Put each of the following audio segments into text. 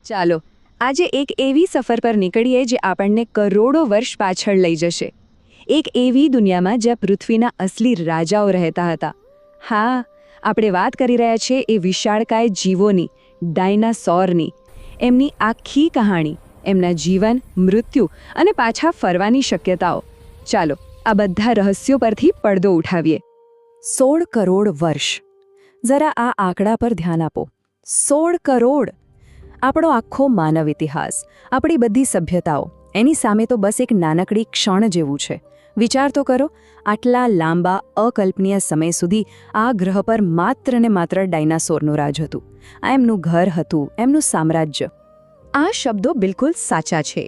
ચાલો આજે એક એવી સફર પર નીકળીએ જે આપણને કરોડો વર્ષ પાછળ લઈ જશે. એક એવી દુનિયામાં જ્યાં પૃથ્વીના અસલી રાજાઓ રહેતા હતા. હા, આપણે વાત કરી રહ્યા છીએ એ વિશાળકાય જીવોની, ડાયનાસોરની. એમની આખી કહાણી, એમના જીવન, મૃત્યુ અને પાછા ફરવાની શક્યતાઓ. ચાલો આ બધા રહસ્યો પરથી પડદો ઉઠાવીએ. 16 કરોડ વર્ષ. જરા આ આંકડા પર ધ્યાન આપો. 16 કરોડ. આપણો આખો માનવ ઇતિહાસ, આપણી બધી સભ્યતાઓ, એની સામે તો બસ એક નાનકડી ક્ષણ જેવું છે. વિચાર તો કરો, આટલા લાંબા અકલ્પનીય સમય સુધી આ ગ્રહ પર માત્ર ને માત્ર ડાયનાસોરનું રાજ હતું. આ એમનું ઘર હતું, એમનું સામ્રાજ્ય. આ શબ્દો બિલકુલ સાચા છે.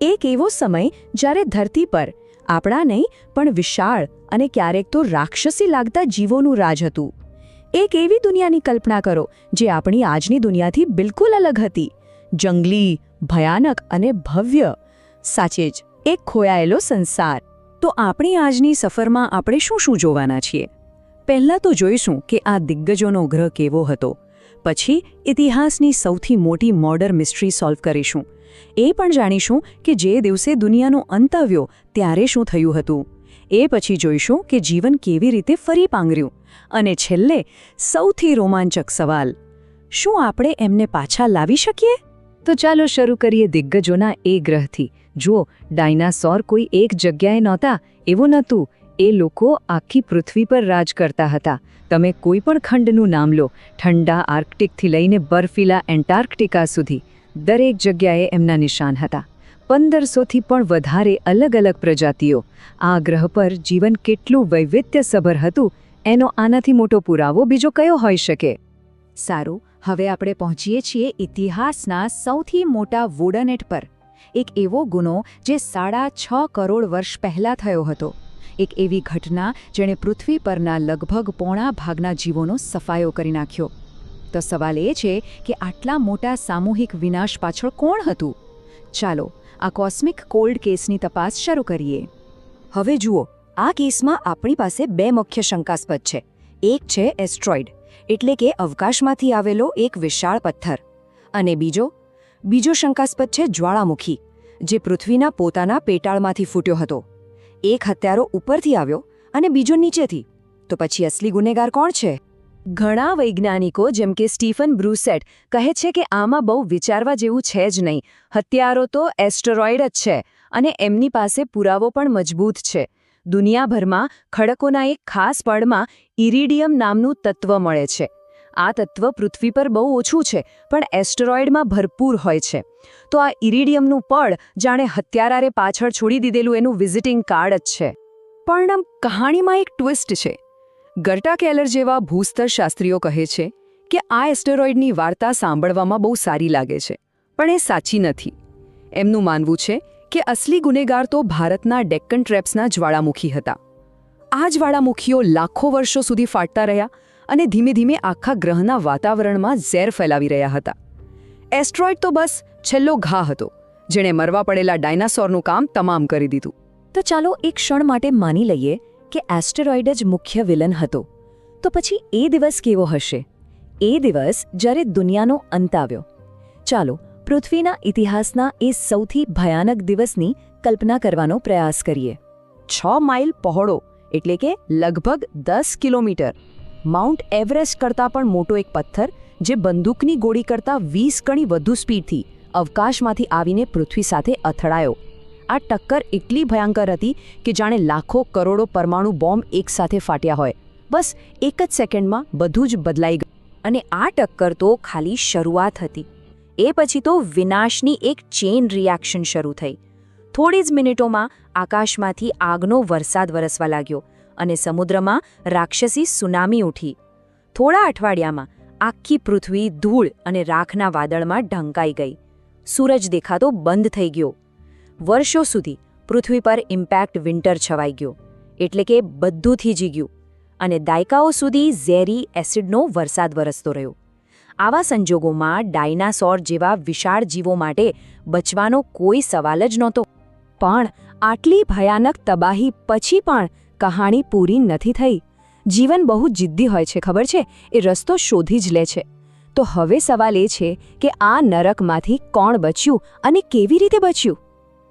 એક એવો સમય જ્યારે ધરતી પર આપણા નહીં પણ વિશાળ અને ક્યારેક તો રાક્ષસી લાગતા જીવોનું રાજ હતું. એક એવી દુનિયાની કલ્પના કરો જે આપણી આજની દુનિયાથી બિલકુલ અલગ હતી. જંગલી, ભયાનક અને ભવ્ય. સાચે જ એક ખોયાયેલો સંસાર. તો આપણી આજની સફરમાં આપણે શું શું જોવાના છીએ? પહેલાં તો જોઈશું કે આ દિગ્ગજોનો ગ્રહ કેવો હતો. પછી ઇતિહાસની સૌથી મોટી મોર્ડર મિસ્ટ્રી સોલ્વ કરીશું. એ પણ જાણીશું કે જે દિવસે દુનિયાનો અંત આવ્યો ત્યારે શું થયું હતું. એ પછી જોઈશું કે જીવન કેવી રીતે ફરી પાંગર્યું. અને છેલ્લે સૌથી રોમાંચક સવાલ, શું આપણે એમને પાછા લાવી શકીએ? તો ચાલો શરૂ કરીએ દિગ્ગજોના એ ગ્રહથી. જુઓ, ડાયનાસોર કોઈ એક જગ્યાએ નહોતા, એવું નહોતું. એ લોકો આખી પૃથ્વી પર રાજ કરતા હતા. તમે કોઈ પણ ખંડનું નામ લો, ઠંડા આર્કટિકથી લઈને બર્ફીલા એન્ટાર્કટિકા સુધી, દરેક જગ્યાએ એમના નિશાન હતા. 1500થી પણ વધારે અલગ અલગ પ્રજાતિઓ. આ ગ્રહ પર જીવન કેટલું વૈવિધ્યસભર હતું એનો આનાથી મોટો પુરાવો બીજો કયો હોઈ શકે? સારું, હવે આપણે પહોંચીએ છીએ ઇતિહાસના સૌથી મોટા વુડનેટ પર. એક એવો ગુનો જે 6.5 કરોડ વર્ષ પહેલાં થયો હતો. એક એવી ઘટના જેણે પૃથ્વી પરના લગભગ પોણા ભાગના જીવોનો સફાયો કરી નાખ્યો. તો સવાલ એ છે કે આટલા મોટા સામૂહિક વિનાશ પાછળ કોણ હતું? ચાલો આ કોસ્મિક કોલ્ડ કેસની તપાસ શરૂ કરીએ. હવે જુઓ, આ કેસમાં આપણી પાસે બે મુખ્ય શંકાસ્પદ છે. એક છે એસ્ટ્રોઇડ, એટલે કે અવકાશમાંથી આવેલો એક વિશાળ પથ્થર. અને બીજો શંકાસ્પદ છે જ્વાળામુખી, જે પૃથ્વીના પોતાના પેટાળમાંથી ફૂટ્યો હતો. એક હત્યારો ઉપરથી આવ્યો અને બીજો નીચેથી. તો પછી અસલી ગુનેગાર કોણ છે? ઘણા વૈજ્ઞાનિકો જેમ કે સ્ટીફન બ્રુસેટ કહે છે કે આમાં બહુ વિચારવા જેવું છે જ નહીં. હત્યારો તો એસ્ટેરોઇડ જ છે અને એમની પાસે પુરાવો પણ મજબૂત છે. દુનિયાભરમાં ખડકોના એક ખાસ પળમાં ઇરિડિયમ નામનું તત્વ મળે છે. આ તત્વ પૃથ્વી પર બહુ ઓછું છે પણ એસ્ટેરોઇડમાં ભરપૂર હોય છે. તો આ ઇરિડિયમનું પળ જાણે હત્યારાએ પાછળ છોડી દીધેલું એનું વિઝિટિંગ કાર્ડ જ છે. પણ કહાણીમાં એક ટ્વિસ્ટ છે. ગર્ટા કેલર જેવા ભૂસ્તરશાસ્ત્રીઓ કહે છે કે આ એસ્ટેરોઇડની વાર્તા સાંભળવામાં બહુ સારી લાગે છે, પણ એ સાચી નથી. એમનું માનવું છે કે અસલી ગુનેગાર તો ભારતના ડેક્કન ટ્રેપ્સના જ્વાળામુખી હતા. આ જ્વાળામુખીઓ લાખો વર્ષો સુધી ફાટતા રહ્યા અને ધીમે ધીમે આખા ગ્રહના વાતાવરણમાં ઝેર ફેલાવી રહ્યા હતા. એસ્ટ્રોઇડ તો બસ છેલ્લો ઘા હતો, જેણે મરવા પડેલા ડાયનાસોરનું કામ તમામ કરી દીધું. તો ચાલો એક ક્ષણ માટે માની લઈએ કે એસ્ટેરોઇડ જ મુખ્ય વિલન હતો. તો પછી એ દિવસ કેવો હશે? એ દિવસ જ્યારે દુનિયાનો અંત આવ્યો. ચાલો પૃથ્વીના ઇતિહાસના એ સૌથી ભયાનક દિવસની કલ્પના કરવાનો પ્રયાસ કરીએ. 6 માઇલ પહોળો, એટલે કે લગભગ 10 કિલોમીટર, માઉન્ટ એવરેસ્ટ કરતાં પણ મોટો એક પથ્થર જે બંદૂકની ગોળી કરતાં 20 ગણી વધુ સ્પીડથી અવકાશમાંથી આવીને પૃથ્વી સાથે અથડાયો. આ ટક્કર એટલી ભયંકર હતી કે જાણે લાખો કરોડો પરમાણુ બોમ્બ એકસાથે ફાટ્યા હોય. બસ એક જ સેકન્ડમાં બધું જ બદલાઈ ગયું. અને આ ટક્કર તો ખાલી શરૂઆત હતી. એ પછી તો વિનાશની એક ચેઇન રિએક્શન શરૂ થઈ. થોડી જ મિનિટોમાં આકાશમાંથી આગનો વરસાદ વરસવા લાગ્યો અને સમુદ્રમાં રાક્ષસી સુનામી ઉઠી. થોડા અઠવાડિયામાં આખી પૃથ્વી ધૂળ અને રાખના વાદળમાં ઢંકાઈ ગઈ. સૂરજ દેખાતો બંધ થઈ ગયો. વર્ષો સુધી પૃથ્વી પર ઇમ્પેક્ટ વિન્ટર છવાઈ ગયો, એટલે કે બધું થીજી ગયું અને દાયકાઓ સુધી ઝેરી એસિડનો વરસાદ વરસતો રહ્યો. આવા સંજોગોમાં ડાયનાસોર જેવા વિશાળ જીવો માટે બચવાનો કોઈ સવાલ જ નહોતો. પણ આટલી ભયાનક તબાહી પછી પણ કહાણી પૂરી નથી થઈ. જીવન બહુ જિદ્દી હોય છે, ખબર છે? એ રસ્તો શોધી જ લે છે. તો હવે સવાલ એ છે કે આ નરકમાંથી કોણ બચ્યું અને કેવી રીતે બચ્યું?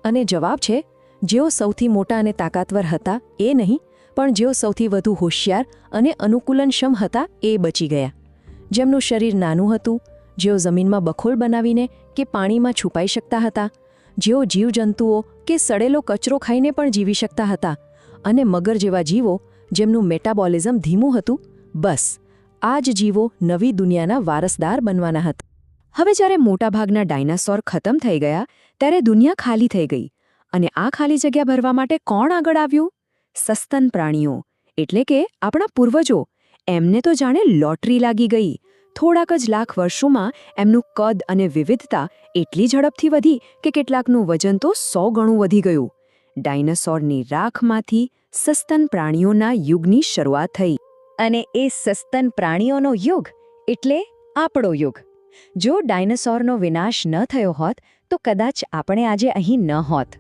અને જવાબ છે, જેઓ સૌથી મોટા અને તાકાતવર હતા એ નહીં, પણ જેઓ સૌથી વધુ હોશિયાર અને અનુકૂલનક્ષમ હતા એ બચી ગયા. જેમનું શરીર નાનું હતું, જેઓ જમીનમાં બખોલ બનાવીને કે પાણીમાં છુપાઈ શકતા હતા, જેઓ જીવજંતુઓ કે સડેલો કચરો ખાઈને પણ જીવી શકતા હતા, અને મગર જેવા જીવો જેમનું મેટાબોલિઝમ ધીમું હતું, બસ આ જ જીવો નવી દુનિયાના વારસદાર બનવાના હતા. હવે જ્યારે મોટાભાગના ડાયનાસોર ખતમ થઈ ગયા ત્યારે દુનિયા ખાલી થઈ ગઈ. અને આ ખાલી જગ્યા ભરવા માટે કોણ આગળ આવ્યું? સસ્તન પ્રાણીઓ, એટલે કે આપણા પૂર્વજો. એમને તો જાણે લોટરી લાગી ગઈ. થોડાક જ લાખ વર્ષોમાં એમનું કદ અને વિવિધતા એટલી ઝડપથી વધી કે કેટલાકનું વજન તો 100 ગણું વધી ગયું. ડાયનાસોરની રાખમાંથી સસ્તન પ્રાણીઓના યુગની શરૂઆત થઈ. અને એ સસ્તન પ્રાણીઓનો યુગ એટલે આપણો યુગ. જો ડાયનાસોરનો વિનાશ ન થયો હોત તો કદાચ આપણે આજે અહીં ન હોત.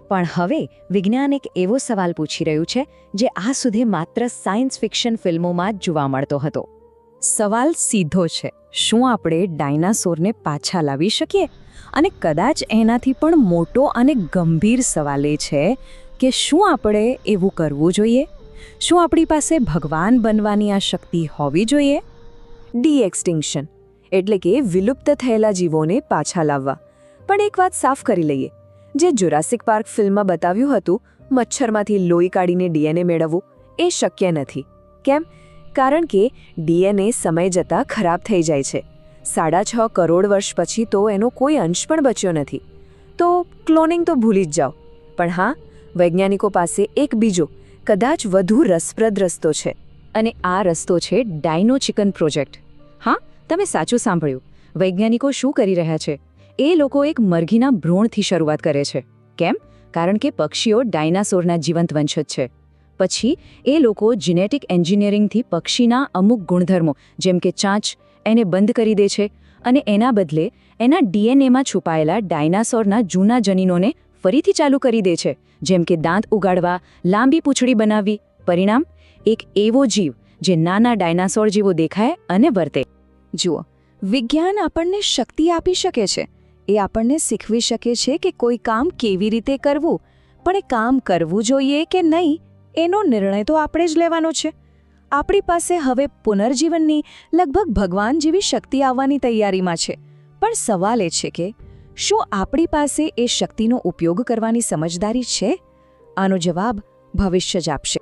પણ હવે વિજ્ઞાન એક એવો સવાલ પૂછી રહ્યું છે જે આ સુધી માત્ર સાયન્સ ફિક્શન ફિલ્મોમાં જ જોવા મળતો હતો. સવાલ સીધો છે, શું આપણે ડાયનાસોરને પાછા લાવી શકીએ? અને કદાચ એનાથી પણ મોટો અને ગંભીર સવાલ એ છે કે શું આપણે એવું કરવું જોઈએ? શું આપણી પાસે ભગવાન બનવાની આ શક્તિ હોવી જોઈએ? ડી એક્સટિંક્શન એટલે કે વિલુપ્ત થયેલા જીવોને પાછા લાવવા. પણ એક વાત સાફ કરી લઈએ, જે જુરાસિક પાર્ક ફિલ્મમાં બતાવ્યું હતું, મચ્છરમાંથી લોહી કાઢીને ડીએનએ મેળવવું, એ શક્ય નથી. કેમ? કારણ કે ડીએનએ સમય જતાં ખરાબ થઈ જાય છે. 6.5 કરોડ વર્ષ પછી તો એનો કોઈ અંશ પણ બચ્યો નથી. તો ક્લોનિંગ તો ભૂલી જ જાઓ. પણ હા, વૈજ્ઞાનિકો પાસે એક બીજો, કદાચ વધુ રસપ્રદ રસ્તો છે. અને આ રસ્તો છે ડાયનો ચિકન પ્રોજેક્ટ. હા, તમે સાચું સાંભળ્યું. વૈજ્ઞાનિકો શું કરી રહ્યા છે? એ લોકો એક મરઘીના ભ્રૂણથી શરૂઆત કરે છે. કેમ? કારણ કે પક્ષીઓ ડાયનાસોરના જીવંત વંશજ છે. પછી એ લોકો જીનેટિક એન્જિનિયરિંગથી પક્ષીના અમુક ગુણધર્મો જેમ કે ચાંચ એને બંધ કરી દે છે અને એના બદલે એના ડીએનએમાં છુપાયેલા ડાયનાસોરના જૂના જનીનોને ફરીથી ચાલુ કરી દે છે, જેમ કે દાંત ઉગાડવા, લાંબી પૂંછડી બનાવવી. પરિણામ? એક એવો જીવ જે નાના ડાયનાસોર જેવો દેખાય અને વર્તે. જુઓ, વિજ્ઞાન આપણને શક્તિ આપી શકે છે. એ આપણને શીખવી શકે છે કે કોઈ કામ કેવી રીતે કરવું, પણ એ કામ કરવું જોઈએ કે નહીં એનો નિર્ણય તો આપણે જ લેવાનો છે. આપણી પાસે હવે પુનર્જીવનની લગભગ ભગવાન જેવી શક્તિ આવવાની તૈયારીમાં છે. પણ સવાલ એ છે કે શું આપણી પાસે એ શક્તિનો ઉપયોગ કરવાની સમજદારી છે? આનો જવાબ ભવિષ્ય જ આપશે.